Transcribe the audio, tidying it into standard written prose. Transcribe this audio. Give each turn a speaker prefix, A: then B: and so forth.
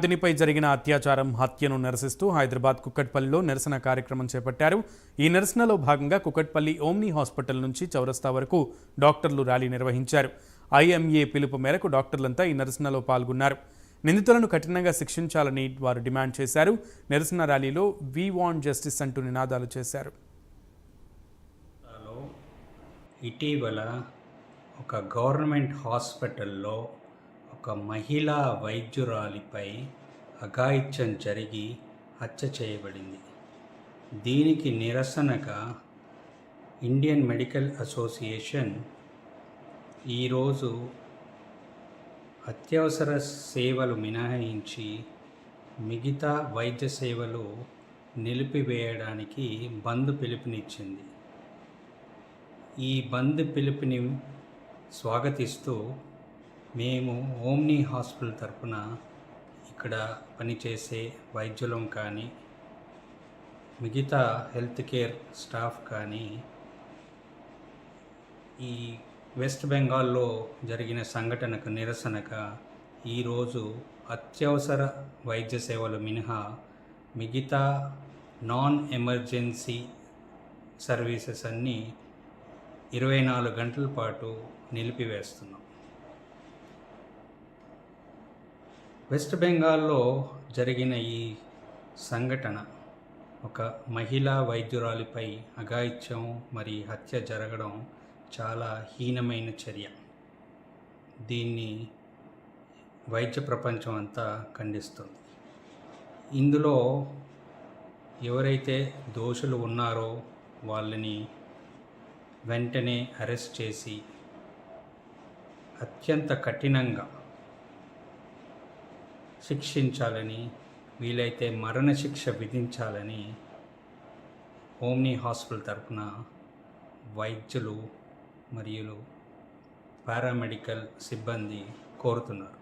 A: విద్యార్థినిపై జరిగిన అత్యాచారం హత్యను నిరసిస్తూ హైదరాబాద్ కుక్కట్పల్లిలో నిరసన కార్యక్రమం చేపట్టారు. ఈ నిరసనలో భాగంగా కుక్కట్పల్లి ఓమ్ని హాస్పిటల్ నుంచి చౌరస్తా వరకు డాక్టర్లు ర్యాలీ నిర్వహించారు. ఐఎంఏ పిలుపు మేరకు డాక్టర్లంతా ఈ నిరసనలో పాల్గొన్నారు. నిందితులను కఠినంగా శిక్షించాలని వారు డిమాండ్ చేశారు. నిరసన ర్యాలీలో వి వాంట్ జస్టిస్ అంటూ నినాదాలు చేశారు.
B: ఇటీవల ఒక గవర్నమెంట్ హాస్పిటల్లో ఒక మహిళా వైద్యురాలిపై అఘాయిత్యం జరిగి హత్య చేయబడింది. దీనికి నిరసనగా ఇండియన్ మెడికల్ అసోసియేషన్ ఈరోజు అత్యవసర సేవలు మినహాయించి మిగతా వైద్య సేవలు నిలిపివేయడానికి బంద్ పిలుపునిచ్చింది. ఈ బంద్ పిలుపుని స్వాగతిస్తూ మేము ఓమ్ని హాస్పిటల్ తరఫున ఇక్కడ పనిచేసే వైద్యులం కానీ మిగతా హెల్త్ కేర్ స్టాఫ్ కానీ ఈ వెస్ట్ బెంగాల్లో జరిగిన సంఘటనకు నిరసనగా ఈరోజు అత్యవసర వైద్య సేవలు మినహా మిగతా నాన్ ఎమర్జెన్సీ సర్వీసెస్ అన్నీ 24 గంటల పాటు నిలిపివేస్తున్నాం. వెస్ట్ బెంగాల్లో జరిగిన ఈ సంఘటన ఒక మహిళా వైద్యురాలిపై అఘాయిత్యం మరి హత్య జరగడం చాలా హీనమైన చర్య. దీన్ని వైద్య ప్రపంచం అంతా ఖండిస్తుంది. ఇందులో ఎవరైతే దోషులు ఉన్నారో వాళ్ళని వెంటనే అరెస్ట్ చేసి అత్యంత కఠినంగా శిక్షించాలని, వీలైతే మరణశిక్ష విధించాలని ఓమ్ని హాస్పిటల్ తరఫున వైద్యులు మరియు పారామెడికల్ సిబ్బంది కోరుతున్నారు.